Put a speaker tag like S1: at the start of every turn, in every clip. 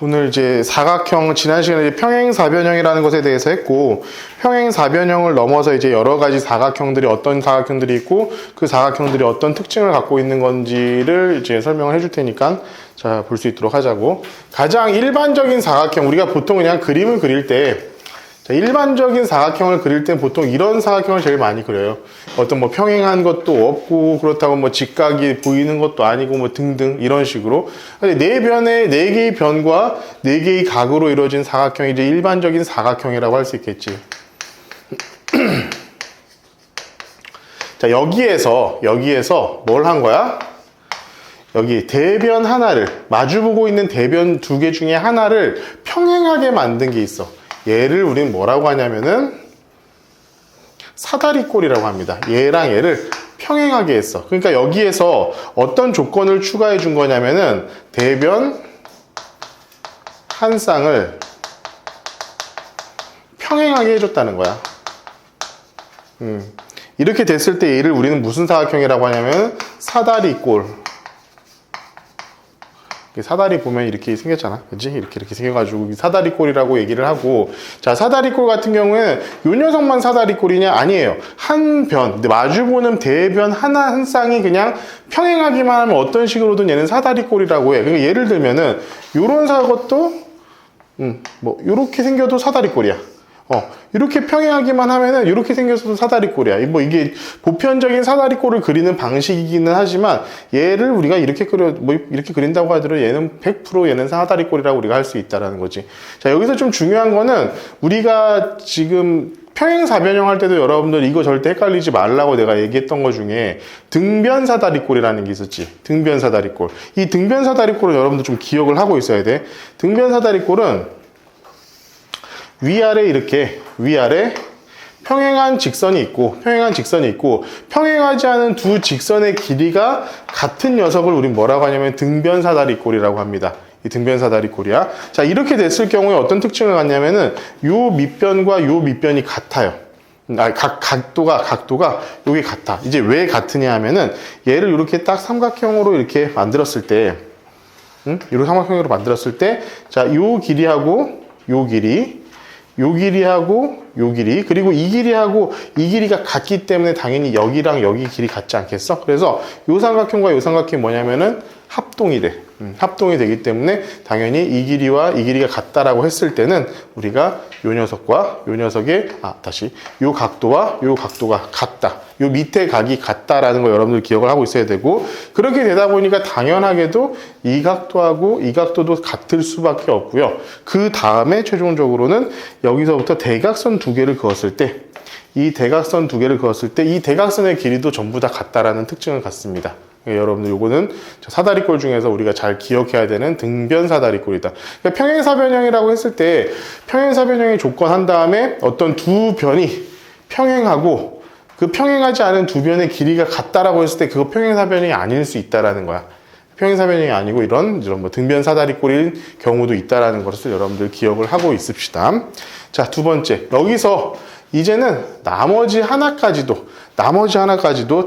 S1: 오늘 이제 사각형, 지난 시간에 이제 평행사변형이라는 것에 대해서 했고, 평행사변형을 넘어서 이제 여러 가지 사각형들이 어떤 사각형들이 있고, 그 사각형들이 어떤 특징을 갖고 있는 건지를 이제 설명을 해줄 테니까, 자, 볼 수 있도록 하자고. 가장 일반적인 사각형, 우리가 보통 그냥 그림을 그릴 때, 자, 일반적인 사각형을 그릴 때 보통 이런 사각형을 제일 많이 그려요. 어떤 뭐 평행한 것도 없고, 그렇다고 뭐 직각이 보이는 것도 아니고, 뭐 등등, 이런 식으로. 네 변의, 네 개의 변과 네 개의 각으로 이루어진 사각형이 이제 일반적인 사각형이라고 할 수 있겠지. 자, 여기에서 뭘 한 거야? 여기 대변 하나를, 마주보고 있는 대변 두 개 중에 하나를 평행하게 만든 게 있어. 얘를 우리는 뭐라고 하냐면은 사다리꼴이라고 합니다. 얘랑 얘를 평행하게 했어. 그러니까 여기에서 어떤 조건을 추가해 준 거냐면은 대변 한 쌍을 평행하게 해줬다는 거야. 이렇게 됐을 때 얘를 우리는 무슨 사각형이라고 하냐면 사다리꼴. 사다리 보면 이렇게 생겼잖아. 그치? 이렇게 생겨가지고 사다리꼴이라고 얘기를 하고, 자, 사다리꼴 같은 경우에는 요 녀석만 사다리꼴이냐? 아니에요. 한 변, 마주보는 대변 한 쌍이 그냥 평행하기만 하면 어떤 식으로든 얘는 사다리꼴이라고 해. 그러니까 예를 들면은 요런 것도 뭐 요렇게 생겨도 사다리꼴이야. 이렇게 평행하기만 하면은 이렇게 생겨서도 사다리꼴이야. 뭐 이게 보편적인 사다리꼴을 그리는 방식이기는 하지만 얘를 우리가 이렇게 이렇게 그린다고 하더라도 얘는 100% 얘는 사다리꼴이라고 우리가 할 수 있다라는 거지. 자, 여기서 좀 중요한 거는 우리가 지금 평행사변형 할 때도 여러분들 이거 절대 헷갈리지 말라고 내가 얘기했던 것 중에 등변사다리꼴이라는 게 있었지. 등변사다리꼴. 이 등변사다리꼴은 여러분들 좀 기억을 하고 있어야 돼. 등변사다리꼴은 위아래 평행한 직선이 있고 평행하지 않은 두 직선의 길이가 같은 녀석을 우리 뭐라고 하냐면 등변사다리꼴이라고 합니다. 이 등변사다리꼴이야. 자, 이렇게 됐을 경우에 어떤 특징을 갖냐면은 요 밑변과 요 밑변이 같아요. 각도가 요게 같아. 이제 왜 같으냐 하면은 얘를 이렇게 딱 삼각형으로 이렇게 만들었을 때, 이렇게 삼각형으로 만들었을 때, 자, 요 길이하고 요 길이하고 요 길이, 그리고 이 길이하고 이 길이가 같기 때문에 당연히 여기랑 여기 길이 같지 않겠어? 그래서 요 삼각형과 요 삼각형이 뭐냐면은 합동이 돼. 합동이 되기 때문에 당연히 이 길이와 이 길이가 같다라고 했을 때는 우리가 요 녀석과 요 녀석의 요 각도와 요 각도가 같다. 요 밑에 각이 같다라는 거 여러분들 기억을 하고 있어야 되고, 그렇게 되다 보니까 당연하게도 이 각도하고 이 각도도 같을 수밖에 없고요. 그 다음에 최종적으로는 여기서부터 대각선 두 개를 그었을 때, 이 대각선 두 개를 그었을 때 이 대각선의 길이도 전부 다 같다라는 특징을 갖습니다. 여러분들 요거는 사다리꼴 중에서 우리가 잘 기억해야 되는 등변사다리꼴이다. 그러니까 평행사변형이라고 했을 때 평행사변형의 조건 한 다음에 어떤 두 변이 평행하고 그 평행하지 않은 두 변의 길이가 같다라고 했을 때 그거 평행사변형이 아닐 수 있다라는 거야. 평행사변형이 아니고 이런 뭐 등변사다리꼴인 경우도 있다라는 것을 여러분들 기억을 하고 있읍시다. 자, 두 번째, 여기서 이제는 나머지 하나까지도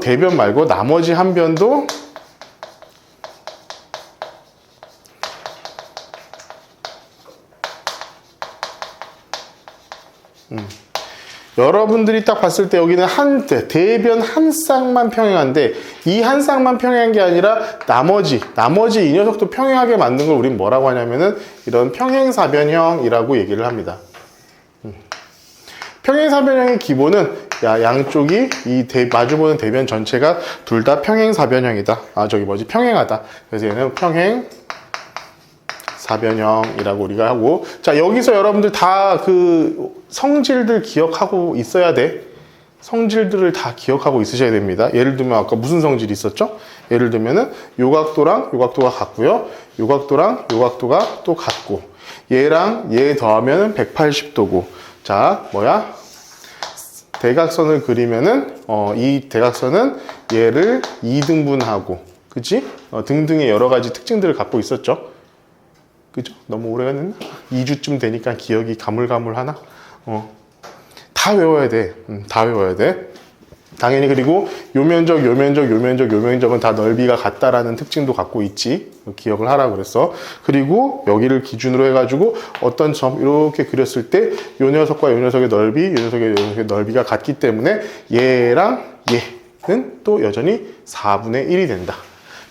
S1: 대변 말고 나머지 한 변도 여러분들이 딱 봤을 때 여기는 대변 한 쌍만 평행한데 이 한 쌍만 평행한 게 아니라 나머지 이 녀석도 평행하게 만든 걸 우린 뭐라고 하냐면은 이런 평행사변형이라고 얘기를 합니다. 평행사변형의 기본은 양쪽이 마주보는 대변 전체가 둘 다 평행사변형이다. 평행하다. 그래서 얘는 평행사변형이라고 우리가 하고, 자, 여기서 여러분들 다 그 성질들 기억하고 있어야 돼. 성질들을 다 기억하고 있으셔야 됩니다. 예를 들면 아까 무슨 성질이 있었죠? 예를 들면은 요 각도랑 요 각도가 같고요. 요 각도랑 요 각도가 또 같고, 얘랑 얘 더하면 180도고, 자, 대각선을 그리면은, 이 대각선은 얘를 2등분하고, 그치? 등등의 여러 가지 특징들을 갖고 있었죠? 그죠? 너무 오래가 됐나? 2주쯤 되니까 기억이 가물가물하나? 다 외워야 돼. 다 외워야 돼. 당연히 그리고 요 면적, 요 면적, 요 면적, 요 면적은 다 넓이가 같다라는 특징도 갖고 있지. 기억을 하라 그랬어. 그리고 여기를 기준으로 해가지고 어떤 점 이렇게 그렸을 때 요 녀석과 요 녀석의 넓이, 요 녀석의 넓이가 같기 때문에 얘랑 얘는 또 여전히 4분의 1이 된다.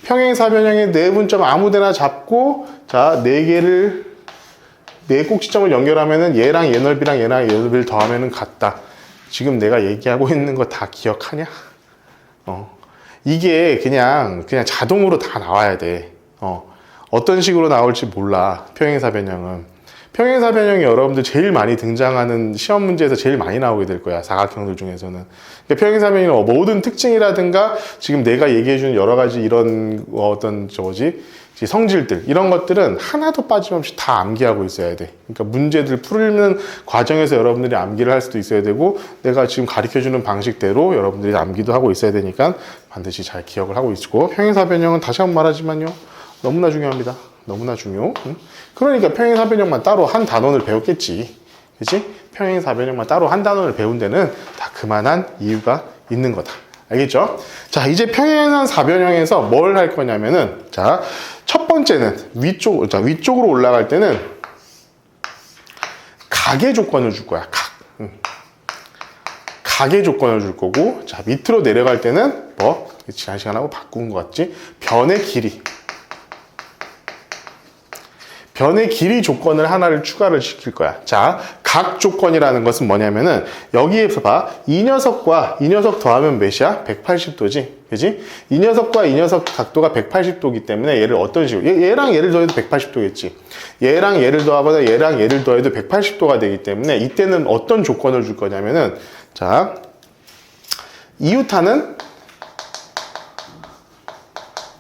S1: 평행사변형의 내분점 아무데나 잡고 자, 네 꼭지점을 연결하면은 얘랑 얘 넓이랑 얘랑 얘 넓이를 더하면은 같다. 지금 내가 얘기하고 있는 거 다 기억하냐? 이게 그냥 자동으로 다 나와야 돼. 어떤 식으로 나올지 몰라. 평행사변형은. 평행사변형이 여러분들 제일 많이 등장하는 시험 문제에서 제일 많이 나오게 될 거야. 사각형들 중에서는. 그러니까 평행사변형은 모든 특징이라든가 지금 내가 얘기해주는 여러 가지 이런 성질들 이런 것들은 하나도 빠짐없이 다 암기하고 있어야 돼. 그러니까 문제들 풀는 과정에서 여러분들이 암기를 할 수도 있어야 되고 내가 지금 가르쳐주는 방식대로 여러분들이 암기도 하고 있어야 되니까 반드시 잘 기억을 하고 있고 평행사변형은 다시 한번 말하지만요. 너무나 중요합니다. 너무나 중요. 그러니까 평행사변형만 따로 한 단원을 배웠겠지. 그치? 평행사변형만 따로 한 단원을 배운 데는 다 그만한 이유가 있는 거다. 알겠죠? 자, 이제 평행사변형에서 뭘 할 거냐면은, 자, 첫 번째는 위쪽으로 올라갈 때는 각의 조건을 줄 거야. 각의 조건을 줄 거고, 자, 밑으로 내려갈 때는 지난 시간하고 바꾼 것 같지? 변의 길이 조건을 하나를 추가를 시킬 거야. 자, 각 조건이라는 것은 뭐냐면은 여기에서 봐. 이 녀석 더하면 몇이야? 180도지. 그지? 이 녀석과 이 녀석 각도가 180도이기 때문에 얘를 어떤 식으로 얘랑 얘를 더해도 180도겠지. 얘랑 얘를 더하거나 얘랑 얘를 더해도 180도가 되기 때문에 이때는 어떤 조건을 줄 거냐면은 자, 이웃하는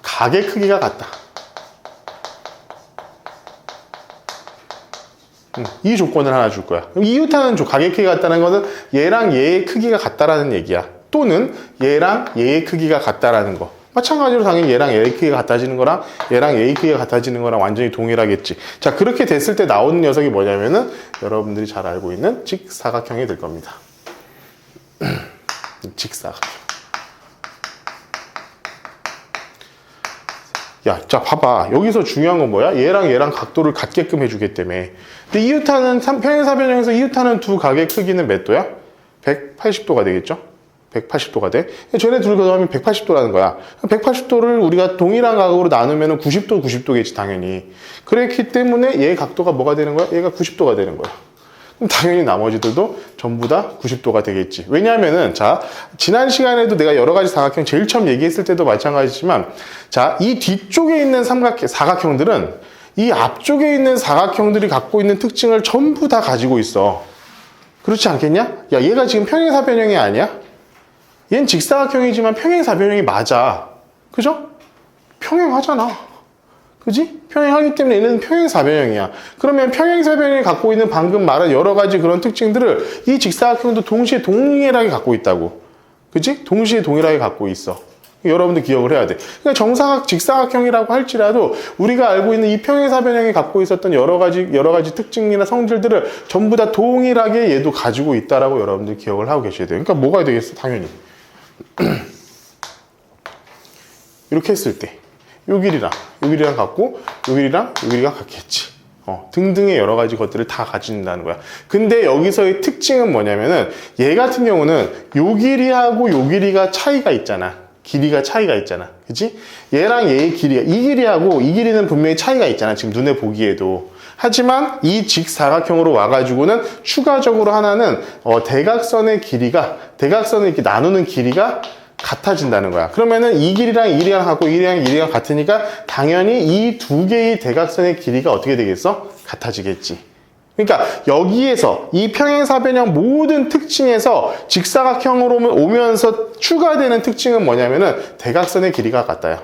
S1: 각의 크기가 같다. 이 조건을 하나 줄 거야. 그럼 이웃하는 각의 크기가 같다는 것은 얘랑 얘의 크기가 같다라는 얘기야. 또는 얘랑 얘의 크기가 같다라는 거. 마찬가지로 당연히 얘랑 얘의 크기가 같아지는 거랑 얘랑 얘의 크기가 같아지는 거랑 완전히 동일하겠지. 자, 그렇게 됐을 때 나오는 녀석이 뭐냐면은 여러분들이 잘 알고 있는 직사각형이 될 겁니다. 직사각형. 야, 자, 봐봐. 여기서 중요한 건 뭐야? 얘랑 얘랑 각도를 같게끔 해주기 때문에. 근데 이웃하는, 평행사변형에서 이웃하는 두 각의 크기는 몇 도야? 180도가 되겠죠? 180도가 돼. 쟤네 둘 더하면 180도라는 거야. 180도를 우리가 동일한 각으로 나누면 90도겠지, 당연히. 그렇기 때문에 얘 각도가 뭐가 되는 거야? 얘가 90도가 되는 거야. 그럼 당연히 나머지들도 전부 다 90도가 되겠지. 왜냐하면은, 자, 지난 시간에도 내가 여러 가지 사각형 제일 처음 얘기했을 때도 마찬가지지만, 자, 이 뒤쪽에 있는 사각형들은 이 앞쪽에 있는 사각형들이 갖고 있는 특징을 전부 다 가지고 있어. 그렇지 않겠냐? 야, 얘가 지금 평행사변형이 아니야? 얘는 직사각형이지만 평행사변형이 맞아. 그죠? 평행하잖아. 그지? 평행하기 때문에 얘는 평행사변형이야. 그러면 평행사변형이 갖고 있는 방금 말한 여러 가지 그런 특징들을 이 직사각형도 동시에 동일하게 갖고 있다고. 그지? 동시에 동일하게 갖고 있어. 여러분들 기억을 해야 돼. 그러니까 직사각형이라고 할지라도 우리가 알고 있는 이 평행사변형이 갖고 있었던 여러 가지 특징이나 성질들을 전부 다 동일하게 얘도 가지고 있다라고 여러분들 기억을 하고 계셔야 돼요. 그러니까 뭐가 되겠어? 당연히. 이렇게 했을 때. 요 길이랑 같고, 요 길이가 같겠지. 등등의 여러 가지 것들을 다 가진다는 거야. 근데 여기서의 특징은 뭐냐면은, 얘 같은 경우는 요 길이하고 요 길이가 차이가 있잖아. 길이가 차이가 있잖아. 그치? 얘랑 얘의 길이가, 이 길이하고 이 길이는 분명히 차이가 있잖아. 지금 눈에 보기에도. 하지만 이 직사각형으로 와가지고는 추가적으로 하나는, 대각선의 이렇게 나누는 길이가 같아진다는 거야. 그러면은 이 길이랑 이 길이랑 같고 이 길이랑 이 길이랑 같으니까 당연히 이 두 개의 대각선의 길이가 어떻게 되겠어? 같아지겠지. 그러니까 여기에서 이 평행사변형 모든 특징에서 직사각형으로 오면서 추가되는 특징은 뭐냐면은 대각선의 길이가 같다요.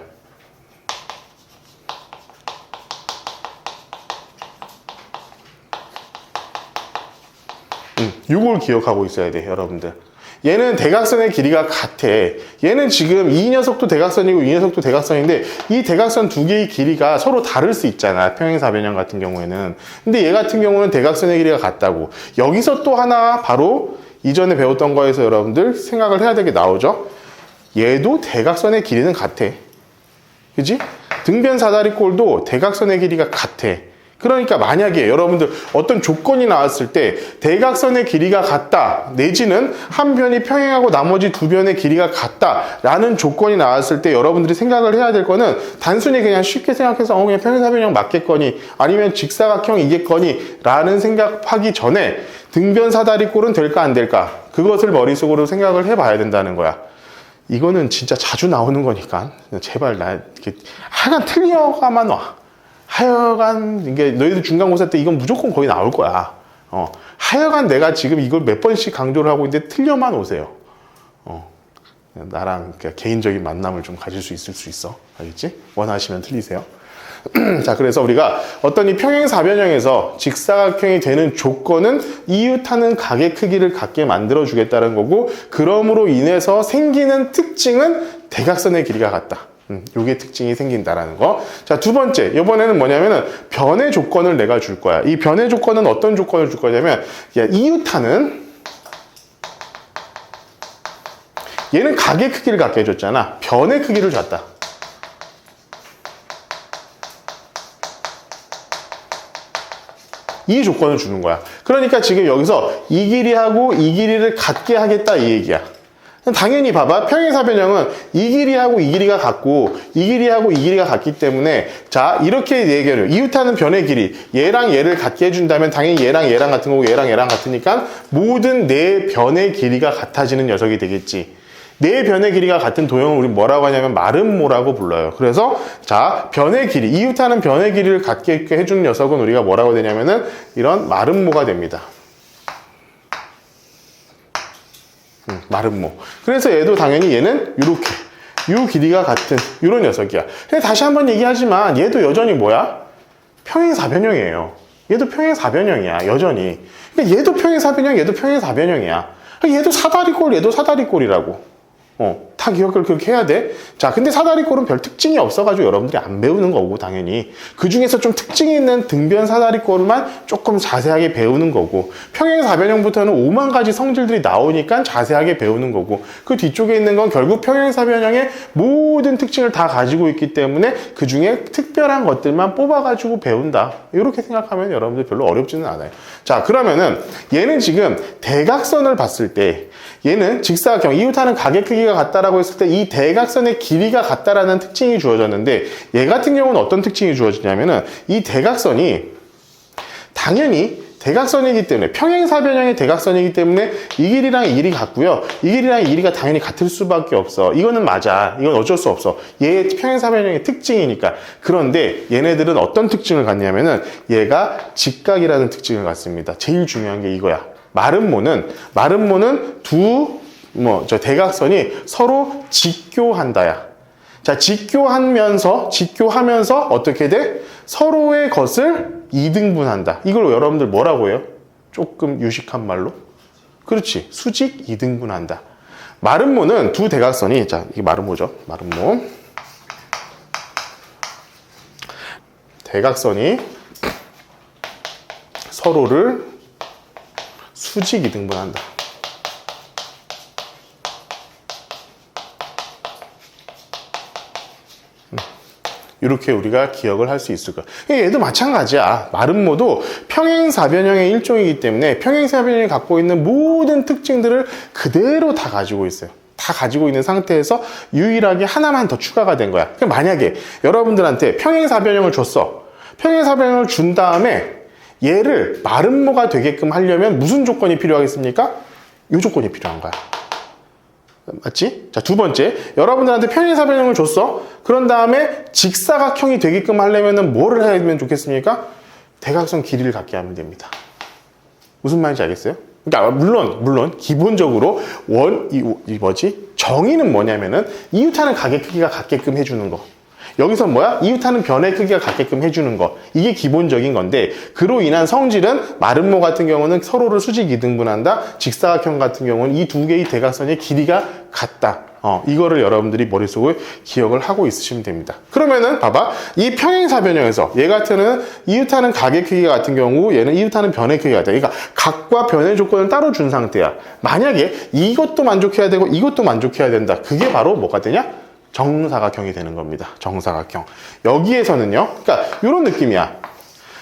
S1: 이걸 기억하고 있어야 돼, 여러분들. 얘는 대각선의 길이가 같아. 얘는 지금 이 녀석도 대각선이고 이 녀석도 대각선인데 이 대각선 두 개의 길이가 서로 다를 수 있잖아. 평행사변형 같은 경우에는. 근데 얘 같은 경우는 대각선의 길이가 같다고. 여기서 또 하나 바로 이전에 배웠던 거에서 여러분들 생각을 해야 되게 나오죠. 얘도 대각선의 길이는 같아. 그지? 등변 사다리꼴도 대각선의 길이가 같아. 그러니까 만약에 여러분들 어떤 조건이 나왔을 때 대각선의 길이가 같다 내지는 한 변이 평행하고 나머지 두 변의 길이가 같다 라는 조건이 나왔을 때 여러분들이 생각을 해야 될 거는 단순히 그냥 쉽게 생각해서 그냥 평행사변형 맞겠거니 아니면 직사각형이겠거니 라는 생각하기 전에 등변 사다리꼴은 될까 안 될까 그것을 머릿속으로 생각을 해봐야 된다는 거야. 이거는 진짜 자주 나오는 거니까 제발 나 이렇게 하여간 틀려가만 와. 하여간 이게 너희들 중간고사 때 이건 무조건 거의 나올 거야. 하여간 내가 지금 이걸 몇 번씩 강조를 하고 있는데 틀려만 오세요. 나랑 개인적인 만남을 좀 가질 수 있어. 알겠지? 원하시면 틀리세요. 자, 그래서 우리가 어떤 이 평행사변형에서 직사각형이 되는 조건은 이웃하는 각의 크기를 같게 만들어 주겠다는 거고, 그럼으로 인해서 생기는 특징은 대각선의 길이가 같다. 요게 특징이 생긴다라는 거. 자, 두 번째. 이번에는 뭐냐면은 변의 조건을 내가 줄 거야. 이 변의 조건은 어떤 조건을 줄 거냐면, 이웃하는 얘는 각의 크기를 갖게 해줬잖아. 변의 크기를 줬다. 이 조건을 주는 거야. 그러니까 지금 여기서 이 길이하고 이 길이를 같게 하겠다 이 얘기야. 당연히 봐봐. 평행사변형은 이 길이하고 이 길이가 같고 이 길이하고 이 길이가 같기 때문에 자 이렇게 얘기해요. 이웃하는 변의 길이 얘랑 얘를 같게 해준다면 당연히 얘랑 얘랑 같은 거고 얘랑 얘랑 같으니까 모든 네 변의 길이가 같아지는 녀석이 되겠지. 네 변의 길이가 같은 도형을 우리 뭐라고 하냐면 마름모라고 불러요. 그래서 자 변의 길이 이웃하는 변의 길이를 같게 해주는 녀석은 우리가 뭐라고 되냐면은 이런 마름모가 됩니다. 마름모. 그래서 얘도 당연히 얘는 이렇게 요 길이가 같은 이런 녀석이야. 근데 다시 한번 얘기하지만 얘도 여전히 뭐야? 평행사변형이에요. 얘도 평행사변형이야. 여전히. 그러니까 얘도 평행사변형, 얘도 평행사변형이야. 얘도 사다리꼴, 얘도 사다리꼴이라고. 다 기억을 그렇게 해야 돼. 자, 근데 사다리꼴은 별 특징이 없어가지고 여러분들이 안 배우는 거고, 당연히. 그 중에서 좀 특징이 있는 등변 사다리꼴만 조금 자세하게 배우는 거고, 평행사변형부터는 5만 가지 성질들이 나오니까 자세하게 배우는 거고, 그 뒤쪽에 있는 건 결국 평행사변형의 모든 특징을 다 가지고 있기 때문에 그 중에 특별한 것들만 뽑아가지고 배운다. 이렇게 생각하면 여러분들 별로 어렵지는 않아요. 자, 그러면은 얘는 지금 대각선을 봤을 때 얘는 직사각형, 이웃하는 각의 크기가 같다라고 했을 때 이 대각선의 길이가 같다라는 특징이 주어졌는데 얘 같은 경우는 어떤 특징이 주어지냐면은 이 대각선이 당연히 대각선이기 때문에 평행사변형의 대각선이기 때문에 이 길이랑 이 길이 같고요. 이 길이랑 이 길이가 당연히 같을 수밖에 없어. 이거는 맞아. 이건 어쩔 수 없어. 얘 평행사변형의 특징이니까. 그런데 얘네들은 어떤 특징을 갖냐면은 얘가 직각이라는 특징을 갖습니다. 제일 중요한 게 이거야. 마름모는 대각선이 서로 직교한다야. 자, 직교하면서 어떻게 돼? 서로의 것을 이등분한다. 이걸 여러분들 뭐라고 해요? 조금 유식한 말로? 그렇지. 수직 이등분한다. 마름모는 두 대각선이, 자, 이게 마름모죠. 마름모. 대각선이 서로를 수직 이등분한다. 이렇게 우리가 기억을 할 수 있을 거야. 얘도 마찬가지야. 마름모도 평행사변형의 일종이기 때문에 평행사변형이 갖고 있는 모든 특징들을 그대로 다 가지고 있어요. 다 가지고 있는 상태에서 유일하게 하나만 더 추가가 된 거야. 그러니까 만약에 여러분들한테 평행사변형을 줬어. 평행사변형을 준 다음에 얘를 마름모가 되게끔 하려면 무슨 조건이 필요하겠습니까? 이 조건이 필요한 거야. 맞지? 자, 두 번째. 여러분들한테 평행사변형을 줬어. 그런 다음에 직사각형이 되게끔 하려면 뭐를 하면 좋겠습니까? 대각선 길이를 갖게 하면 됩니다. 무슨 말인지 알겠어요? 그러니까 물론 기본적으로 정의는 뭐냐면은 이웃하는 각의 크기가 같게끔 해주는 거. 여기서 뭐야? 이웃하는 변의 크기가 같게끔 해주는 거. 이게 기본적인 건데 그로 인한 성질은 마름모 같은 경우는 서로를 수직 이등분한다. 직사각형 같은 경우는 이 두 개의 대각선의 길이가 같다. 이거를 여러분들이 머릿속에 기억을 하고 있으시면 됩니다. 그러면은 봐봐. 이 평행사변형에서 얘 같은 이웃하는 각의 크기가 같은 경우 얘는 이웃하는 변의 크기가 같다. 그러니까 각과 변의 조건을 따로 준 상태야. 만약에 이것도 만족해야 되고 이것도 만족해야 된다. 그게 바로 뭐가 되냐? 정사각형이 되는 겁니다. 정사각형. 여기에서는요. 그러니까 이런 느낌이야.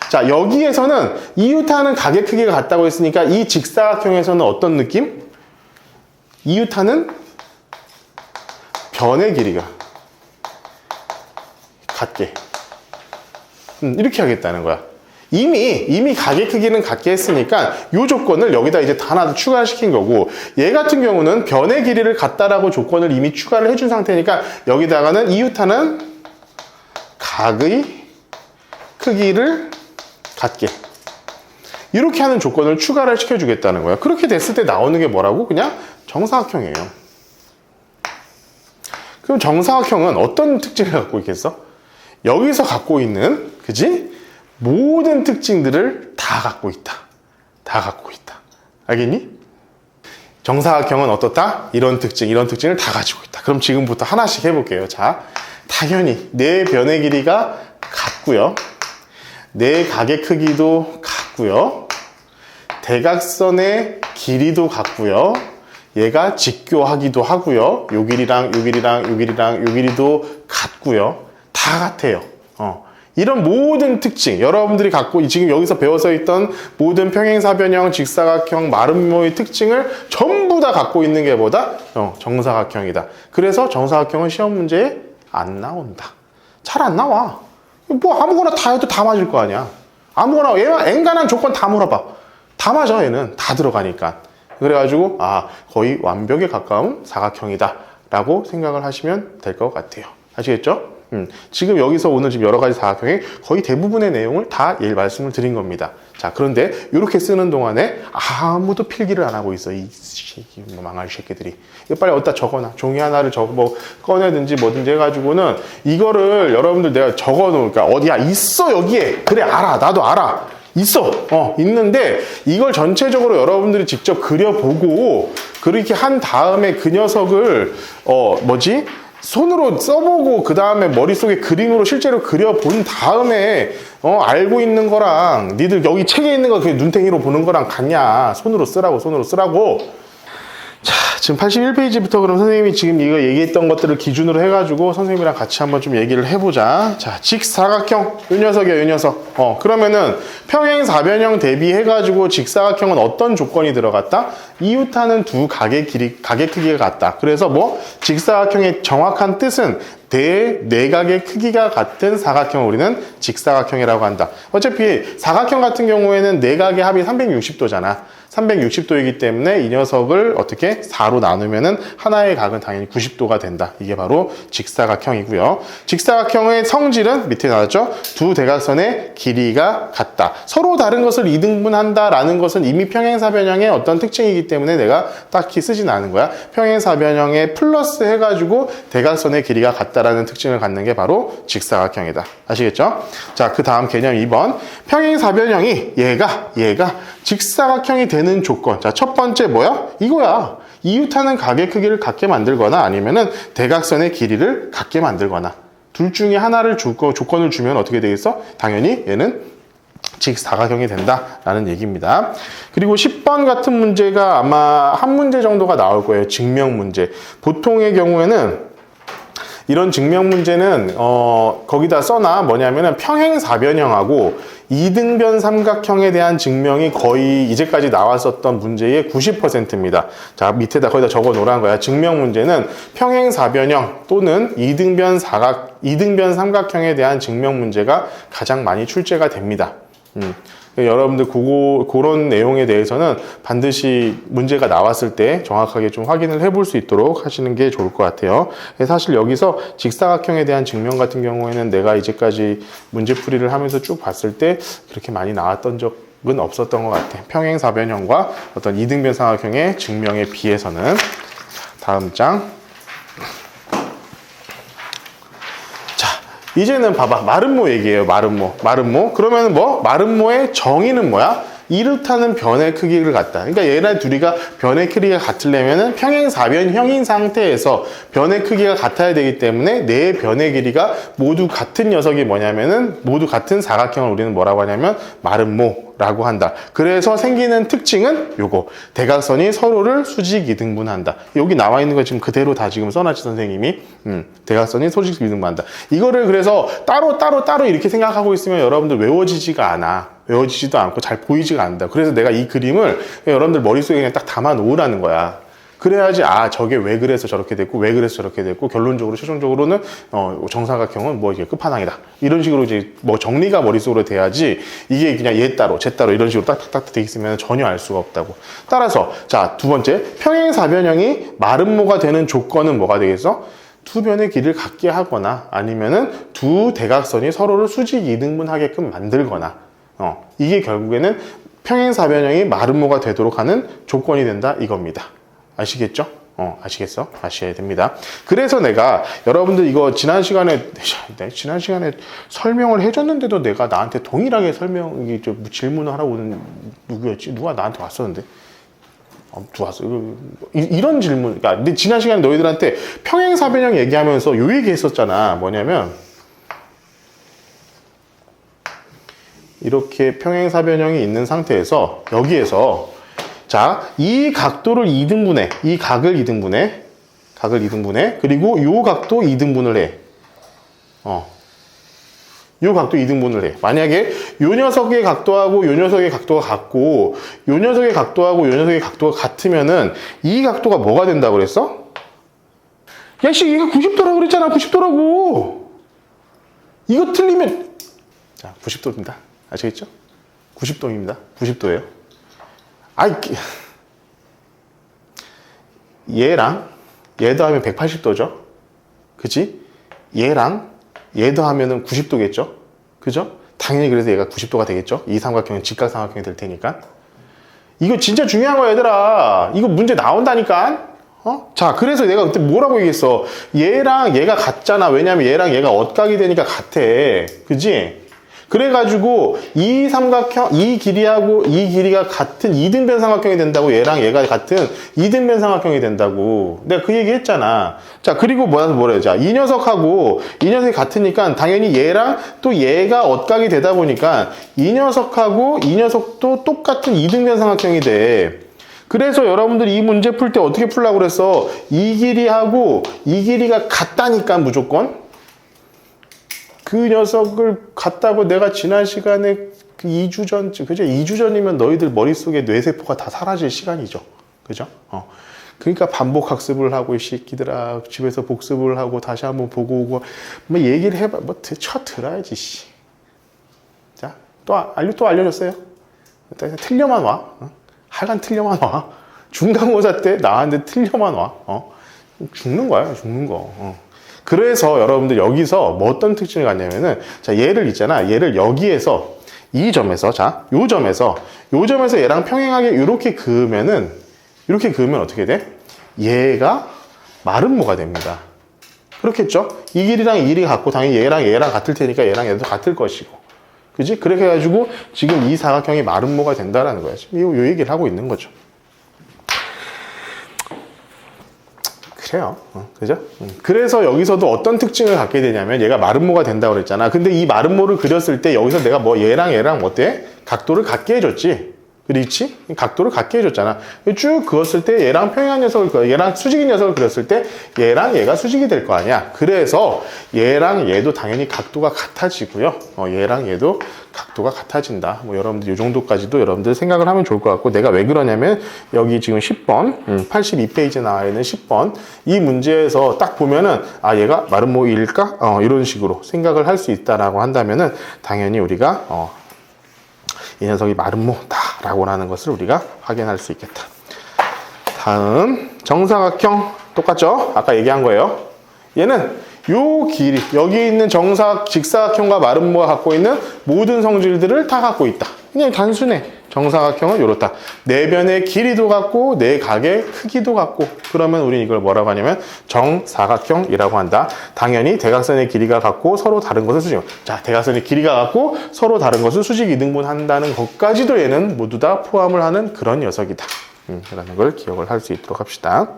S1: 자, 여기에서는 이웃하는 각의 크기가 같다고 했으니까 이 직사각형에서는 어떤 느낌? 이웃하는 변의 길이가 같게 이렇게 하겠다는 거야. 이미 각의 크기는 같게 했으니까 이 조건을 여기다 이제 다 하나 추가시킨 거고, 얘 같은 경우는 변의 길이를 같다라고 조건을 이미 추가를 해준 상태니까 여기다가는 이웃하는 각의 크기를 같게 이렇게 하는 조건을 추가를 시켜주겠다는 거야. 그렇게 됐을 때 나오는 게 뭐라고? 그냥 정사각형이에요. 그럼 정사각형은 어떤 특징을 갖고 있겠어? 여기서 갖고 있는, 그지? 모든 특징들을 다 갖고 있다. 다 갖고 있다. 알겠니? 정사각형은 어떻다? 이런 특징을 다 가지고 있다. 그럼 지금부터 하나씩 해볼게요. 자, 당연히 내 변의 길이가 같고요. 내 각의 크기도 같고요. 대각선의 길이도 같고요. 얘가 직교하기도 하고요. 요 길이랑 요 길이랑 요 길이랑 요 길이도 같고요. 다 같아요. 이런 모든 특징, 여러분들이 갖고 지금 여기서 배워서 있던 모든 평행사변형, 직사각형, 마름모의 특징을 전부 다 갖고 있는 게 뭐다? 정사각형이다. 그래서 정사각형은 시험 문제에 안 나온다. 잘 안 나와. 뭐 아무거나 다 해도 다 맞을 거 아니야. 아무거나 얘가 엔간한 조건 다 물어봐. 다 맞아. 얘는 다 들어가니까. 그래가지고 거의 완벽에 가까운 사각형이다 라고 생각을 하시면 될 것 같아요. 아시겠죠? 지금 여기서 오늘 지금 여러 가지 사각형의 거의 대부분의 내용을 다 말씀을 드린 겁니다. 자, 그런데 이렇게 쓰는 동안에 아무도 필기를 안 하고 있어. 이 망할 새끼들이. 이거 빨리 어디다 적어놔. 종이 하나를 꺼내든지 뭐든지 해가지고는 이거를 여러분들 내가 적어 놓을까. 어디야? 있어, 여기에. 그래, 알아. 나도 알아. 있어. 있는데 이걸 전체적으로 여러분들이 직접 그려보고 그렇게 한 다음에 그 녀석을 손으로 써보고 그 다음에 머릿속에 그림으로 실제로 그려본 다음에 알고 있는 거랑 니들 여기 책에 있는 거 그냥 눈탱이로 보는 거랑 같냐. 손으로 쓰라고. 자, 지금 81페이지부터 그럼 선생님이 지금 이거 얘기했던 것들을 기준으로 해가지고 선생님이랑 같이 한번 좀 얘기를 해보자. 자, 직사각형. 이 녀석이야, 이 녀석. 그러면은 평행사변형 대비해가지고 직사각형은 어떤 조건이 들어갔다? 이웃하는 두 각의 크기가 같다. 그래서 직사각형의 정확한 뜻은 내각의 크기가 같은 사각형을 우리는 직사각형이라고 한다. 어차피 사각형 같은 경우에는 내각의 합이 360도잖아. 360도이기 때문에 이 녀석을 어떻게 4로 나누면은 하나의 각은 당연히 90도가 된다. 이게 바로 직사각형이고요. 직사각형의 성질은 밑에 나왔죠? 두 대각선의 길이가 같다. 서로 다른 것을 이등분한다라는 것은 이미 평행사변형의 어떤 특징이기 때문에 내가 딱히 쓰진 않은 거야. 평행사변형에 플러스 해가지고 대각선의 길이가 같다라는 특징을 갖는 게 바로 직사각형이다. 아시겠죠? 자, 그 다음 개념 2번. 평행사변형이 얘가 직사각형이 되는 조건. 자, 첫 번째 뭐야? 이거야. 이웃하는 각의 크기를 같게 만들거나 아니면은 대각선의 길이를 같게 만들거나. 둘 중에 하나를 조건을 주면 어떻게 되겠어? 당연히 얘는 직사각형이 된다라는 얘기입니다. 그리고 10번 같은 문제가 아마 한 문제 정도가 나올 거예요. 증명 문제. 보통의 경우에는 이런 증명 문제는 거기다 써놔. 뭐냐면은 평행사변형하고 이등변 삼각형에 대한 증명이 거의 이제까지 나왔었던 문제의 90%입니다. 자, 밑에다 거기다 적어 놓으란 거야. 증명 문제는 평행사변형 또는 이등변 삼각형에 대한 증명 문제가 가장 많이 출제가 됩니다. 여러분들 그런 내용에 대해서는 반드시 문제가 나왔을 때 정확하게 좀 확인을 해볼 수 있도록 하시는 게 좋을 것 같아요. 사실 여기서 직사각형에 대한 증명 같은 경우에는 내가 이제까지 문제풀이를 하면서 쭉 봤을 때 그렇게 많이 나왔던 적은 없었던 것 같아요. 평행사변형과 어떤 이등변 삼각형의 증명에 비해서는. 다음 장. 이제는 봐봐. 마름모 얘기예요. 마름모. 그러면 마름모의 정의는 뭐야? 이렇다는 변의 크기를 갖다. 그러니까 얘네 둘이가 변의 크기가 같으려면은 평행사변형인 상태에서 변의 크기가 같아야 되기 때문에 네 변의 길이가 모두 같은 녀석이 뭐냐면은 모두 같은 사각형을 우리는 뭐라고 하냐면 마름모라고 한다. 그래서 생기는 특징은 요거. 대각선이 서로를 수직 이등분한다. 여기 나와 있는 거 지금 그대로 다 지금 써놨지 선생님이. 대각선이 수직 이등분한다. 이거를 그래서 따로 이렇게 생각하고 있으면 여러분들 외워지지가 않아. 외워지지도 않고 잘 보이지가 않는다. 그래서 내가 이 그림을 여러분들 머릿속에 그냥 딱 담아 놓으라는 거야. 그래야지 저게 왜 그래서 저렇게 됐고 왜 그래서 저렇게 됐고 결론적으로 최종적으로는 정사각형은 뭐 이게 끝판왕이다. 이런 식으로 이제 뭐 정리가 머릿속으로 돼야지 이게 그냥 얘 따로 쟤 따로 이런 식으로 딱딱딱 돼 있으면 전혀 알 수가 없다고. 따라서 자, 두 번째 평행사변형이 마름모가 되는 조건은 뭐가 되겠어? 두 변의 길이를 같게 하거나 아니면은 두 대각선이 서로를 수직 이등분하게끔 만들거나 이게 결국에는 평행사변형이 마름모가 되도록 하는 조건이 된다 이겁니다. 아시겠죠? 아시겠어? 아셔야 됩니다. 그래서 내가 여러분들 이거 지난 시간에 설명을 해줬는데도 내가 나한테 동일하게 질문을 하러 오는 누구였지? 누가 나한테 왔었는데? 누가 왔어? 이런 질문. 그러니까 근데 지난 시간에 너희들한테 평행사변형 얘기하면서 요 얘기 했었잖아. 뭐냐면 이렇게 평행사변형이 있는 상태에서 여기에서 자, 이 각도를 2등분해. 이 각을 2등분해. 그리고 요 각도 2등분을 해. 요 각도 2등분을 해. 만약에 요 녀석의 각도하고 요 녀석의 각도가 같고 요 녀석의 각도하고 요 녀석의 각도가 같으면은 이 각도가 뭐가 된다고 그랬어? 야, 씨, 이거 90도라고 그랬잖아. 90도라고. 이거 틀리면 자, 90도입니다. 아시겠죠? 90도입니다. 90도예요. 얘랑 얘도 하면 180도죠. 그치? 얘랑 얘도 하면은 90도겠죠. 그죠? 당연히 그래서 얘가 90도가 되겠죠. 이 삼각형은 직각삼각형이 될 테니까. 이거 진짜 중요한 거야, 얘들아. 이거 문제 나온다니까. 자, 그래서 내가 그때 뭐라고 얘기했어? 얘랑 얘가 같잖아. 왜냐면 얘랑 얘가 엇각이 되니까 같아. 그지? 그래가지고 이 삼각형, 이 길이하고 이 길이가 같은 이등변 삼각형이 된다고. 얘랑 얘가 같은 이등변 삼각형이 된다고. 내가 그 얘기 했잖아. 자, 그리고 뭐래. 자, 이 녀석하고 이 녀석이 같으니까 당연히 얘랑 또 얘가 엇각이 되다 보니까 이 녀석하고 이 녀석도 똑같은 이등변 삼각형이 돼. 그래서 여러분들이 이 문제 풀 때 어떻게 풀라고 그랬어? 이 길이하고 이 길이가 같다니까 무조건. 그 녀석을 같다고 내가 지난 시간에 그 2주 전쯤, 그죠? 2주 전이면 너희들 머릿속에 뇌세포가 다 사라질 시간이죠. 그죠? 그러니까 반복 학습을 하고, 이 새끼들아. 집에서 복습을 하고, 다시 한번 보고 오고, 뭐 얘기를 해봐. 뭐, 들어야지, 씨. 자, 또 알려줬어요. 틀려만 와. 하여간 틀려만 와. 중간고사 때 나한테 틀려만 와. 죽는 거야, 죽는 거. 그래서 여러분들 여기서 뭐 어떤 특징을 갖냐면은, 자, 얘를 있잖아. 얘를 여기에서, 이 점에서, 자, 요 점에서 얘랑 평행하게 이렇게 그으면 어떻게 돼? 얘가 마름모가 됩니다. 그렇겠죠? 이 길이랑 이 길이가 같고, 당연히 얘랑 같을 테니까 얘랑 얘도 같을 것이고. 그지? 그렇게 해가지고, 지금 이 사각형이 마름모가 된다라는 거야. 지금 요 얘기를 하고 있는 거죠. 그래요. 그죠? 그래서 여기서도 어떤 특징을 갖게 되냐면 얘가 마름모가 된다고 그랬잖아. 근데 이 마름모를 그렸을 때 여기서 내가 뭐 얘랑 어때? 각도를 같게 해줬지. 그렇지? 각도를 같게 해줬잖아. 쭉 그었을 때 얘랑 평행한 녀석을, 얘랑 수직인 녀석을 그렸을 때 얘랑 얘가 수직이 될 거 아니야. 그래서 얘랑 얘도 당연히 각도가 같아지고요. 얘랑 얘도 각도가 같아진다. 뭐 여러분들 이 정도까지도 여러분들 생각을 하면 좋을 것 같고, 내가 왜 그러냐면 여기 지금 10번, 82페이지에 나와 있는 10번 이 문제에서 딱 보면은 얘가 마름모일까? 이런 식으로 생각을 할 수 있다라고 한다면은 당연히 우리가 이 녀석이 마름모다라고 하는 것을 우리가 확인할 수 있겠다. 다음 정사각형 똑같죠? 아까 얘기한 거예요. 얘는 요 길이, 여기 있는 직사각형과 마름모가 갖고 있는 모든 성질들을 다 갖고 있다. 그냥 단순해. 정사각형은 이렇다. 내변의 길이도 같고 내각의 크기도 같고. 그러면 우리는 이걸 뭐라고 하냐면 정사각형이라고 한다. 당연히 대각선의 길이가 같고 서로 다른 것을 수직. 자, 대각선의 길이가 같고 서로 다른 것을 수직 이등분한다는 것까지도 얘는 모두 다 포함을 하는 그런 녀석이다. 라는 걸 기억을 할 수 있도록 합시다.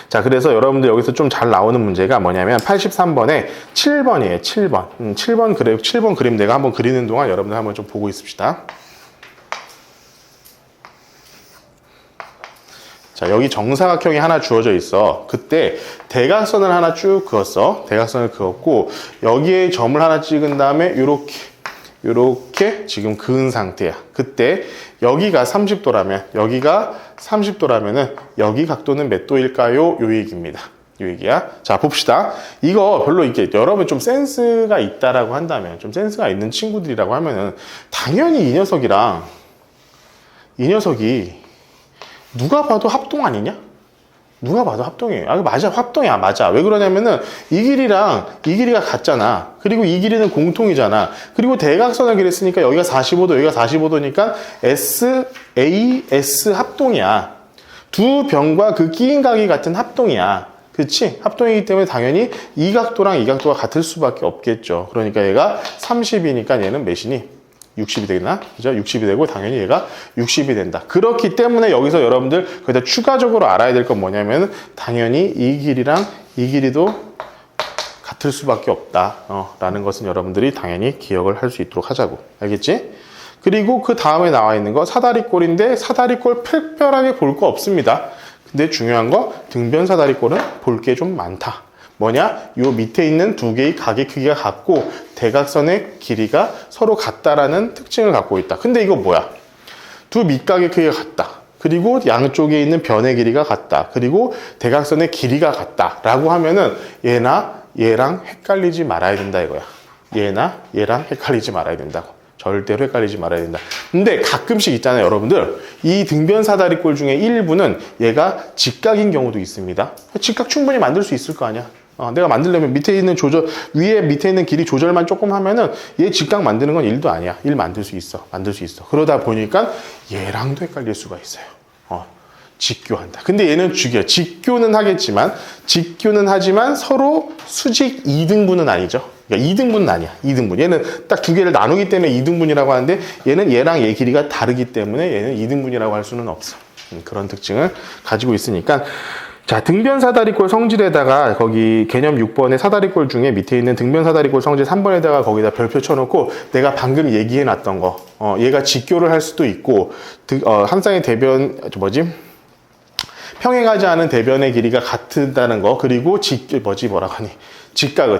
S1: 자, 그래서 여러분들 여기서 좀 잘 나오는 문제가 뭐냐면 83번에 7번이에요. 7번. 7번 그림 내가 한번 그리는 동안 여러분들 한번 좀 보고 있읍시다. 자, 여기 정사각형이 하나 주어져 있어. 그때 대각선을 하나 쭉 그었어. 대각선을 그었고 여기에 점을 하나 찍은 다음에 요렇게 지금 그은 상태야. 그때 여기가 30도라면 여기가 30도라면은 여기 각도는 몇 도일까요? 요 얘기입니다. 요 얘기야. 자, 봅시다. 이거 별로 이렇게 여러분 좀 센스가 있다라고 한다면 좀 센스가 있는 친구들이라고 하면은 당연히 이 녀석이 누가 봐도 합동 아니냐? 누가 봐도 합동이에요. 아, 맞아. 합동이야. 맞아. 왜 그러냐면은 이 길이랑 이 길이가 같잖아. 그리고 이 길이는 공통이잖아. 그리고 대각선을 그렸으니까 여기가 45도, 여기가 45도니까 SAS 합동이야. 두 변과 그 끼인 각이 같은 합동이야. 그치? 합동이기 때문에 당연히 이 각도랑 이 각도가 같을 수밖에 없겠죠. 그러니까 얘가 30이니까 얘는 몇이니? 60이 되나? 그죠? 60이 되고 당연히 얘가 60이 된다. 그렇기 때문에 여기서 여러분들 거기다 추가적으로 알아야 될 건 뭐냐면 당연히 이 길이랑 이 길이도 같을 수밖에 없다. 라는 것은 여러분들이 당연히 기억을 할 수 있도록 하자고. 알겠지? 그리고 그 다음에 나와 있는 거 사다리꼴인데 사다리꼴 특별하게 볼 거 없습니다. 근데 중요한 거 등변 사다리꼴은 볼 게 좀 많다. 뭐냐? 요 밑에 있는 두 개의 각의 크기가 같고 대각선의 길이가 서로 같다라는 특징을 갖고 있다. 근데 이거 뭐야? 두 밑각의 크기가 같다. 그리고 양쪽에 있는 변의 길이가 같다. 그리고 대각선의 길이가 같다. 라고 하면은 얘랑 헷갈리지 말아야 된다 이거야. 얘랑 헷갈리지 말아야 된다고. 절대로 헷갈리지 말아야 된다. 근데 가끔씩 있잖아요, 여러분들. 이 등변 사다리꼴 중에 일부는 얘가 직각인 경우도 있습니다. 직각 충분히 만들 수 있을 거 아니야. 내가 만들려면 밑에 있는 밑에 있는 길이 조절만 조금 하면은 얘 직각 만드는 건 일도 아니야. 일 만들 수 있어. 그러다 보니까 얘랑도 헷갈릴 수가 있어요. 직교한다. 근데 얘는 직교는 하지만 서로 수직 2등분은 아니죠. 그러니까 2등분은 아니야. 2등분. 얘는 딱 두 개를 나누기 때문에 2등분이라고 하는데 얘는 얘랑 얘 길이가 다르기 때문에 얘는 2등분이라고 할 수는 없어. 그런 특징을 가지고 있으니까 자, 등변 사다리꼴 성질에다가 거기 개념 6번의 사다리꼴 중에 밑에 있는 등변 사다리꼴 성질 3번에다가 거기다 별표 쳐놓고 내가 방금 얘기해 놨던 거 얘가 직교를 할 수도 있고 한 쌍의 대변 평행하지 않은 대변의 길이가 같다는 거 그리고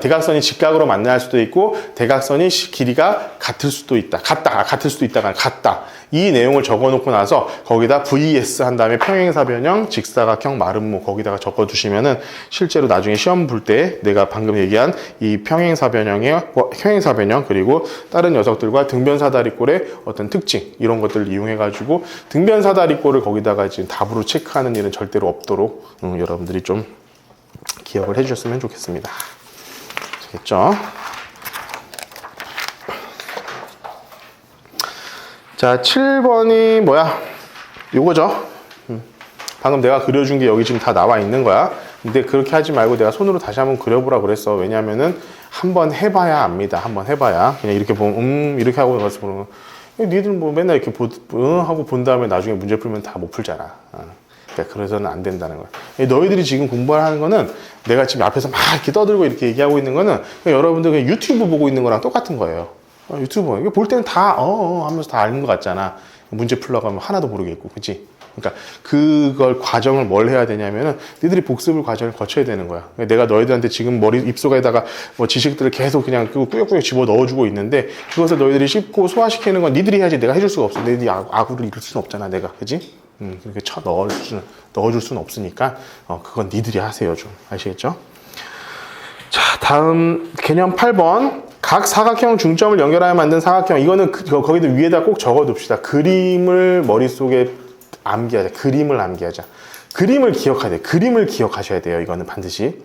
S1: 대각선이 직각으로 만날 수도 있고 대각선이 길이가 같을 수도 있다. 같다. 이 내용을 적어놓고 나서 거기다 VS 한 다음에 평행사변형, 직사각형, 마름모 거기다가 적어두시면은 실제로 나중에 시험 볼 때 내가 방금 얘기한 이 평행사변형 그리고 다른 녀석들과 등변사다리꼴의 어떤 특징 이런 것들을 이용해가지고 등변사다리꼴을 거기다가 지금 답으로 체크하는 일은 절대로 없도록 여러분들이 좀 기억을 해주셨으면 좋겠습니다. 됐죠? 자, 7번이 뭐야? 요거죠? 방금 내가 그려준 게 여기 지금 다 나와 있는 거야. 근데 그렇게 하지 말고 내가 손으로 다시 한번 그려보라 그랬어. 왜냐면은 한번 해봐야 압니다. 한번 해봐야. 그냥 이렇게 보면, 이렇게 하고 가서 보는 거. 니들 뭐 맨날 이렇게 하고 본 다음에 나중에 문제 풀면 다 못 풀잖아. 그러니까 그래서는 안 된다는 거야. 너희들이 지금 공부하는 거는 내가 지금 앞에서 막 이렇게 떠들고 이렇게 얘기하고 있는 거는 여러분들 그냥 유튜브 보고 있는 거랑 똑같은 거예요. 유튜브 이거 볼 때는 다 하면서 다 아는 것 같잖아. 문제 풀려고 하면 하나도 모르겠고, 그치? 그러니까 그걸 과정을 뭘 해야 되냐면은 니들이 복습을 과정을 거쳐야 되는 거야. 내가 너희들한테 지금 입속에다가 뭐 지식들을 계속 그냥 꾸역꾸역 집어 넣어주고 있는데 그것을 너희들이 씹고 소화시키는 건 니들이 해야지 내가 해줄 수가 없어. 너희들이 아구를 이룰 수는 없잖아, 내가, 그치? 그렇게 넣어줄 수는 없으니까 그건 니들이 하세요, 좀. 아시겠죠? 자, 다음 개념 8번. 각 사각형 중점을 연결하여 만든 사각형. 이거는 거기다 위에다 꼭 적어둡시다. 그림을 머릿속에 암기하자. 그림을 암기하자. 그림을 기억해야 돼. 그림을 기억하셔야 돼요. 이거는 반드시.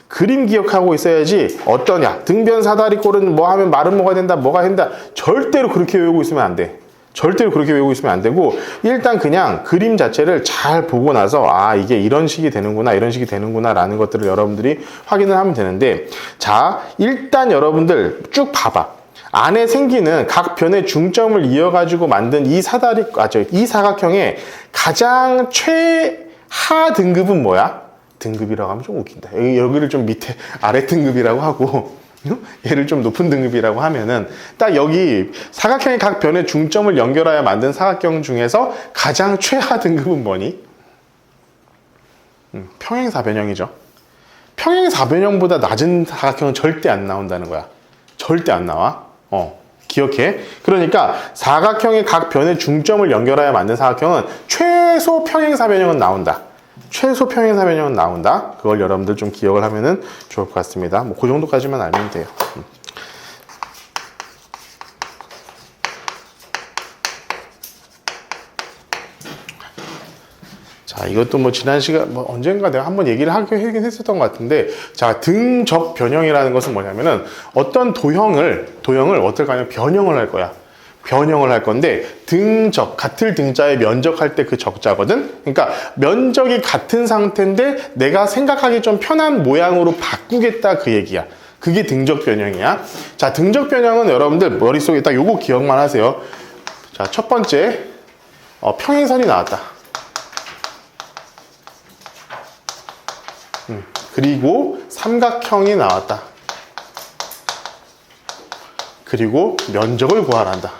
S1: 그림 기억하고 있어야지 어떠냐, 등변 사다리꼴은 뭐 하면 말은 뭐가 된다, 뭐가 된다, 절대로 그렇게 외우고 있으면 안 돼. 절대로 그렇게 외우고 있으면 안 되고, 일단 그냥 그림 자체를 잘 보고 나서 아, 이게 이런 식이 되는구나, 이런 식이 되는구나 라는 것들을 여러분들이 확인을 하면 되는데, 자, 일단 여러분들 쭉 봐봐. 안에 생기는 각 변의 중점을 이어가지고 만든 이 이 사각형의 가장 최하 등급은 뭐야? 등급이라고 하면 좀 웃긴다. 여기를 좀 밑에 아래 등급이라고 하고 얘를 좀 높은 등급이라고 하면은 딱 여기 사각형의 각 변의 중점을 연결하여 만든 사각형 중에서 가장 최하 등급은 뭐니? 평행사변형이죠. 평행사변형보다 낮은 사각형은 절대 안 나온다는 거야. 절대 안 나와. 기억해. 그러니까 사각형의 각 변의 중점을 연결하여 만든 사각형은 최소 평행사변형은 나온다. 최소 평행사변형은 나온다. 그걸 여러분들 좀 기억을 하면은 좋을 것 같습니다. 뭐 그 정도까지만 알면 돼요. 자, 이것도 뭐 지난 시간 뭐 언젠가 내가 한번 얘기를 하긴 했었던 것 같은데, 자, 등적 변형이라는 것은 뭐냐면은 어떤 도형을 어떨까 하면 변형을 할 거야. 변형을 할 건데, 등적, 같을 등자에 면적할 때 그 적자거든? 그러니까 면적이 같은 상태인데 내가 생각하기 좀 편한 모양으로 바꾸겠다 그 얘기야. 그게 등적 변형이야. 자, 등적 변형은 여러분들 머릿속에 딱 요거 기억만 하세요. 자, 첫 번째, 평행선이 나왔다. 그리고 삼각형이 나왔다. 그리고 면적을 구하란다.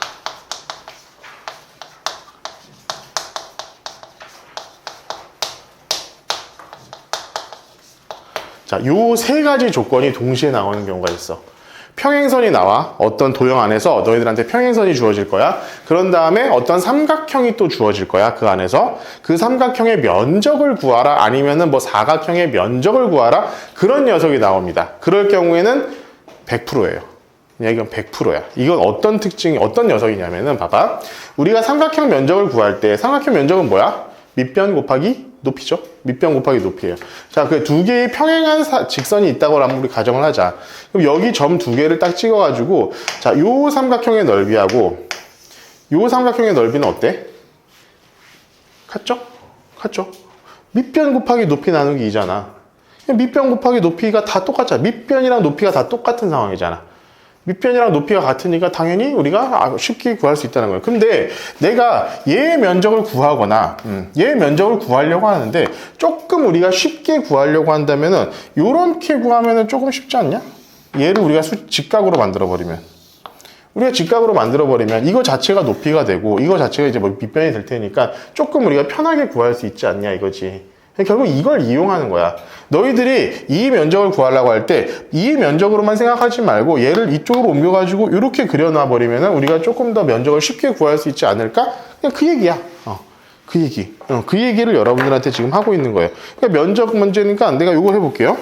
S1: 자, 요 세 가지 조건이 동시에 나오는 경우가 있어. 평행선이 나와. 어떤 도형 안에서 너희들한테 평행선이 주어질 거야. 그런 다음에 어떤 삼각형이 또 주어질 거야. 그 안에서. 그 삼각형의 면적을 구하라. 아니면은 뭐 사각형의 면적을 구하라. 그런 녀석이 나옵니다. 그럴 경우에는 100%예요. 이건 100%야. 이건 어떤 특징이, 어떤 녀석이냐면은 봐봐. 우리가 삼각형 면적을 구할 때 삼각형 면적은 뭐야? 밑변 곱하기 높이죠. 밑변 곱하기 높이에요. 자, 그 두 개의 평행한 직선이 있다고 한번 우리 가정을 하자. 그럼 여기 점 두 개를 딱 찍어가지고, 자, 요 삼각형의 넓이하고 요 삼각형의 넓이는 어때? 같죠? 같죠? 밑변 곱하기 높이 나누기 2잖아. 밑변 곱하기 높이가 다 똑같잖아. 밑변이랑 높이가 다 똑같은 상황이잖아. 밑변이랑 높이가 같으니까 당연히 우리가 쉽게 구할 수 있다는 거예요. 근데 내가 얘 면적을 구하거나 얘 면적을 구하려고 하는데 조금 우리가 쉽게 구하려고 한다면은 요렇게 구하면은 조금 쉽지 않냐? 얘를 우리가 직각으로 만들어버리면, 이거 자체가 높이가 되고 이거 자체가 이제 뭐 밑변이 될 테니까 조금 우리가 편하게 구할 수 있지 않냐 이거지. 결국 이걸 이용하는 거야. 너희들이 이 면적을 구하려고 할 때 이 면적으로만 생각하지 말고 얘를 이쪽으로 옮겨가지고 이렇게 그려놔 버리면 우리가 조금 더 면적을 쉽게 구할 수 있지 않을까? 그냥 그 얘기야. 그 얘기. 그 얘기를 여러분들한테 지금 하고 있는 거예요. 그러니까 면적 문제니까 내가 이거 해볼게요.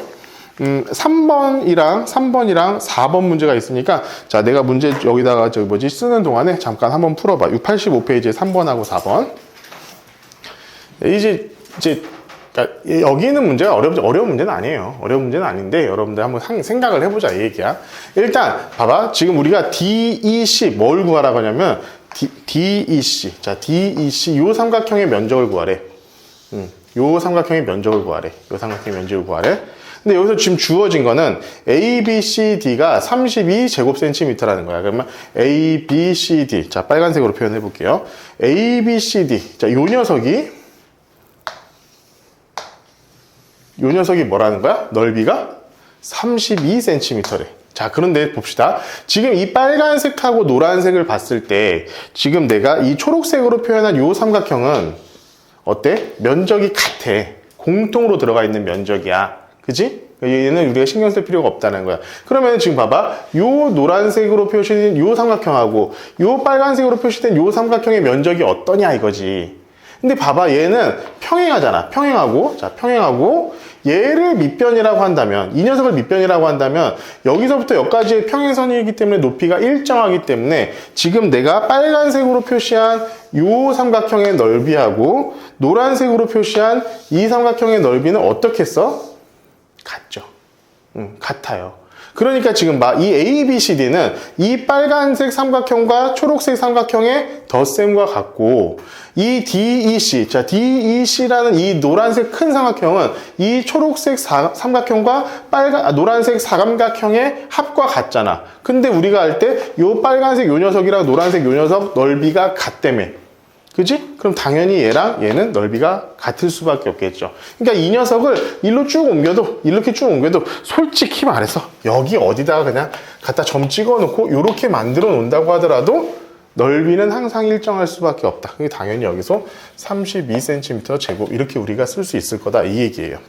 S1: 3번이랑 4번 문제가 있으니까, 자, 내가 문제 여기다가 쓰는 동안에 잠깐 한번 풀어봐. 85페이지에 3번하고 4번. 이제 그러니까 여기는 문제가 어려운 문제는 아니에요. 어려운 문제는 아닌데 여러분들 한번 생각을 해보자 이 얘기야. 일단 봐봐. 지금 우리가 DEC 뭘 구하라고 하냐면 DEC. 자, DEC 요 삼각형의 면적을 구하래. 요 삼각형의 면적을 구하래. 근데 여기서 지금 주어진 거는 ABCD가 32제곱센티미터라는 거야. 그러면 ABCD. 자, 빨간색으로 표현해 볼게요. ABCD. 자, 요 녀석이 뭐라는 거야? 넓이가 32cm래. 자, 그런데 봅시다. 지금 이 빨간색하고 노란색을 봤을 때 지금 내가 이 초록색으로 표현한 이 삼각형은 어때? 면적이 같아. 공통으로 들어가 있는 면적이야. 그지? 얘는 우리가 신경 쓸 필요가 없다는 거야. 그러면 지금 봐봐. 요 노란색으로 표시된 요 삼각형하고 요 빨간색으로 표시된 요 삼각형의 면적이 어떠냐 이거지. 근데 봐봐, 얘는 평행하잖아. 평행하고 얘를 밑변이라고 한다면, 이 녀석을 밑변이라고 한다면 여기서부터 여기까지의 평행선이기 때문에 높이가 일정하기 때문에 지금 내가 빨간색으로 표시한 이 삼각형의 넓이하고 노란색으로 표시한 이 삼각형의 넓이는 어떻게 써? 같죠. 같아요. 그러니까 지금 이 A, B, C, D는 이 빨간색 삼각형과 초록색 삼각형의 덧셈과 같고, 이 D, E, C, 자, D, E, C라는 이 노란색 큰 삼각형은 이 초록색 삼각형과 노란색 사각형의 합과 같잖아. 근데 우리가 할 때 요 빨간색 요 녀석이랑 노란색 요 녀석 넓이가 같다며. 그지? 그럼 당연히 얘랑 얘는 넓이가 같을 수밖에 없겠죠. 그러니까 이 녀석을 일로 쭉 옮겨도, 이렇게 쭉 옮겨도 솔직히 말해서 여기 어디다가 그냥 갖다 점 찍어 놓고 이렇게 만들어 놓는다고 하더라도 넓이는 항상 일정할 수밖에 없다. 그게 당연히 여기서 32cm 제곱 이렇게 우리가 쓸 수 있을 거다 이 얘기예요.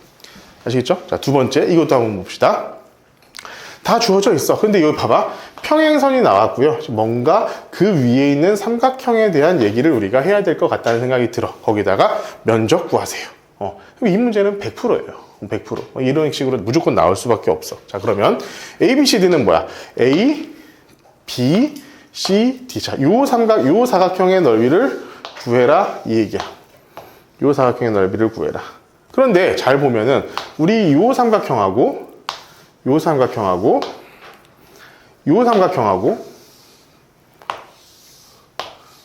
S1: 아시겠죠? 자, 두 번째 이것도 한번 봅시다. 다 주어져 있어. 근데 여기 봐봐. 평행선이 나왔고요. 뭔가 그 위에 있는 삼각형에 대한 얘기를 우리가 해야 될 것 같다는 생각이 들어. 거기다가 면적 구하세요. 그럼 이 문제는 100%예요. 100%. 이런 식으로 무조건 나올 수밖에 없어. 자, 그러면 A, B, C, D는 뭐야? A, B, C, D. 자, 요 사각형의 넓이를 구해라. 이 얘기야. 요 사각형의 넓이를 구해라. 그런데 잘 보면은 우리 요 삼각형하고 요 삼각형하고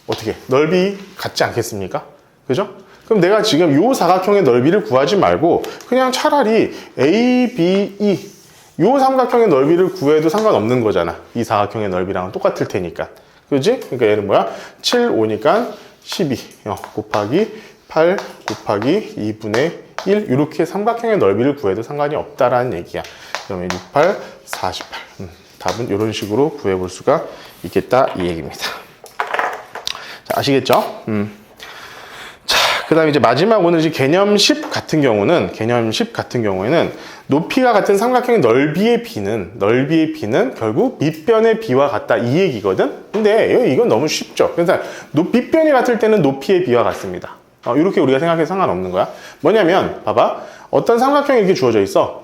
S1: 어떻게 넓이 같지 않겠습니까? 그죠? 그럼 내가 지금 요 사각형의 넓이를 구하지 말고 그냥 차라리 A, B, E 요 삼각형의 넓이를 구해도 상관없는 거잖아. 이 사각형의 넓이랑은 똑같을 테니까. 그지? 그러니까 얘는 뭐야? 7, 5니까 12 곱하기 8 곱하기 2분의 1 이렇게 삼각형의 넓이를 구해도 상관이 없다라는 얘기야. 그러면 68, 48 답은 이런 식으로 구해볼 수가 있겠다 이 얘기입니다. 자, 아시겠죠? 자, 그 다음에 이제 마지막 오늘 이제 개념 10 같은 경우에는 높이가 같은 삼각형의 넓이의 비는 결국 밑변의 비와 같다 이 얘기거든. 근데 이건 너무 쉽죠. 그래서 밑변이 같을 때는 높이의 비와 같습니다. 이렇게 우리가 생각해도 상관없는 거야. 뭐냐면 봐봐. 어떤 삼각형이 이렇게 주어져 있어.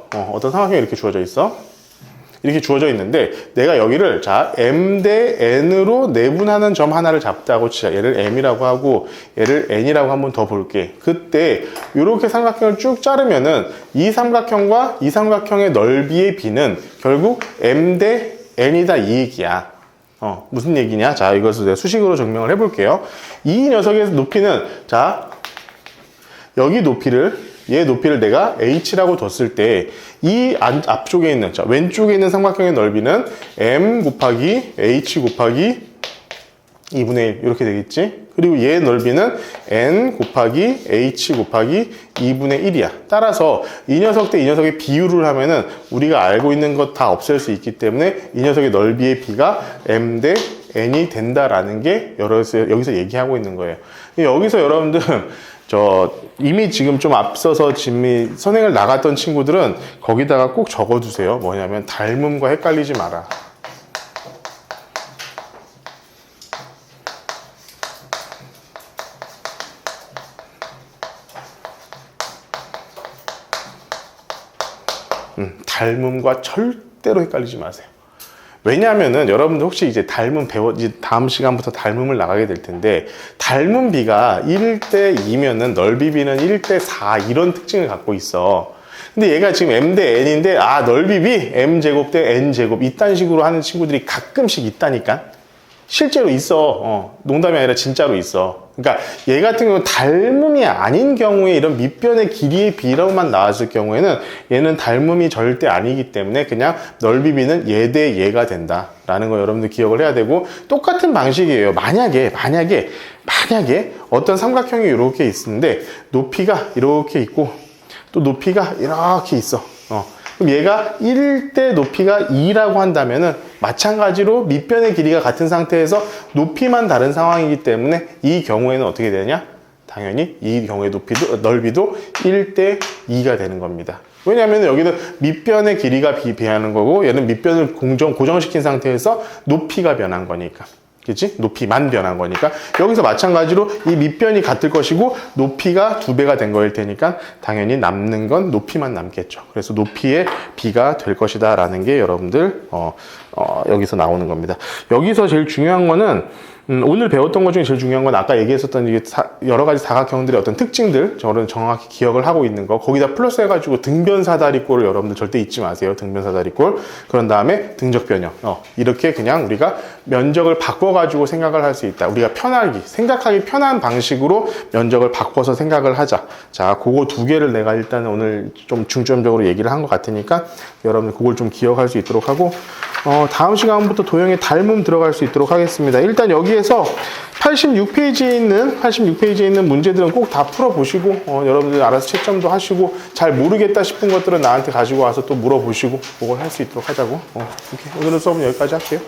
S1: 이렇게 주어져 있는데 내가 여기를 자 M 대 N으로 내분하는 점 하나를 잡다고 치자. 얘를 M이라고 하고 얘를 N이라고 한번 더 볼게. 그때 이렇게 삼각형을 쭉 자르면은 이 삼각형과 이 삼각형의 넓이의 비는 결국 M 대 N이다 이 얘기야. 무슨 얘기냐? 자, 이것을 내가 수식으로 증명을 해볼게요. 이 녀석의 높이는 자 여기 얘 높이를 내가 h라고 뒀을 때 이 앞쪽에 있는 자 왼쪽에 있는 삼각형의 넓이는 m 곱하기 h 곱하기 2분의 1 이렇게 되겠지. 그리고 얘의 넓이는 n 곱하기 h 곱하기 2분의 1이야. 따라서 이 녀석 대 이 녀석의 비율을 하면은 우리가 알고 있는 것 다 없앨 수 있기 때문에 이 녀석의 넓이의 비가 m 대 n이 된다라는 게 여기서 얘기하고 있는 거예요. 여기서 여러분들 이미 지금 좀 앞서서 선행을 나갔던 친구들은 거기다가 꼭 적어두세요. 뭐냐면 닮음과 헷갈리지 마라. 닮음과 절대로 헷갈리지 마세요. 왜냐하면은 여러분들 혹시 이제 이제 다음 시간부터 닮음을 나가게 될 텐데 닮음 비가 1대 2면은 넓이 비는 1대 4 이런 특징을 갖고 있어. 근데 얘가 지금 m 대 n인데 넓이 비 m 제곱 대 n 제곱 이딴 식으로 하는 친구들이 가끔씩 있다니까. 실제로 있어. 농담이 아니라 진짜로 있어. 그러니까 얘 같은 경우는 닮음이 아닌 경우에 이런 밑변의 길이의 비로만 나왔을 경우에는 얘는 닮음이 절대 아니기 때문에 그냥 넓이 비는 얘 대 얘가 된다라는 거 여러분들 기억을 해야 되고 똑같은 방식이에요. 만약에 어떤 삼각형이 이렇게 있는데 높이가 이렇게 있고 또 높이가 이렇게 있어. 그럼 얘가 1대 높이가 2라고 한다면은 마찬가지로 밑변의 길이가 같은 상태에서 높이만 다른 상황이기 때문에 이 경우에는 어떻게 되냐? 당연히 이 경우의 넓이도 1대 2가 되는 겁니다. 왜냐하면 여기는 밑변의 길이가 비하는 거고 얘는 밑변을 고정시킨 상태에서 높이가 변한 거니까. 그치? 높이만 변한 거니까 여기서 마찬가지로 이 밑변이 같을 것이고 높이가 2배가 된 거일 테니까 당연히 남는 건 높이만 남겠죠. 그래서 높이의 비가 될 것이다 라는 게 여러분들 여기서 나오는 겁니다. 여기서 제일 중요한 거는 오늘 배웠던 것 중에 제일 중요한 건 아까 얘기했었던 이게 여러 가지 사각형들의 어떤 특징들 저는 정확히 기억을 하고 있는 거. 거기다 플러스 해가지고 등변사다리꼴을 여러분들 절대 잊지 마세요. 등변사다리꼴. 그런 다음에 등적 변형. 이렇게 그냥 우리가 면적을 바꿔가지고 생각을 할 수 있다. 우리가 생각하기 편한 방식으로 면적을 바꿔서 생각을 하자. 자, 그거 두 개를 내가 일단 오늘 좀 중점적으로 얘기를 한 것 같으니까 여러분들 그걸 좀 기억할 수 있도록 하고, 다음 시간부터 도형의 닮음 들어갈 수 있도록 하겠습니다. 일단 여기에서 86페이지에 있는 문제들은 꼭 다 풀어보시고, 여러분들 알아서 채점도 하시고, 잘 모르겠다 싶은 것들은 나한테 가지고 와서 또 물어보시고, 그걸 할 수 있도록 하자고. 오케이. 오늘은 수업은 여기까지 할게요.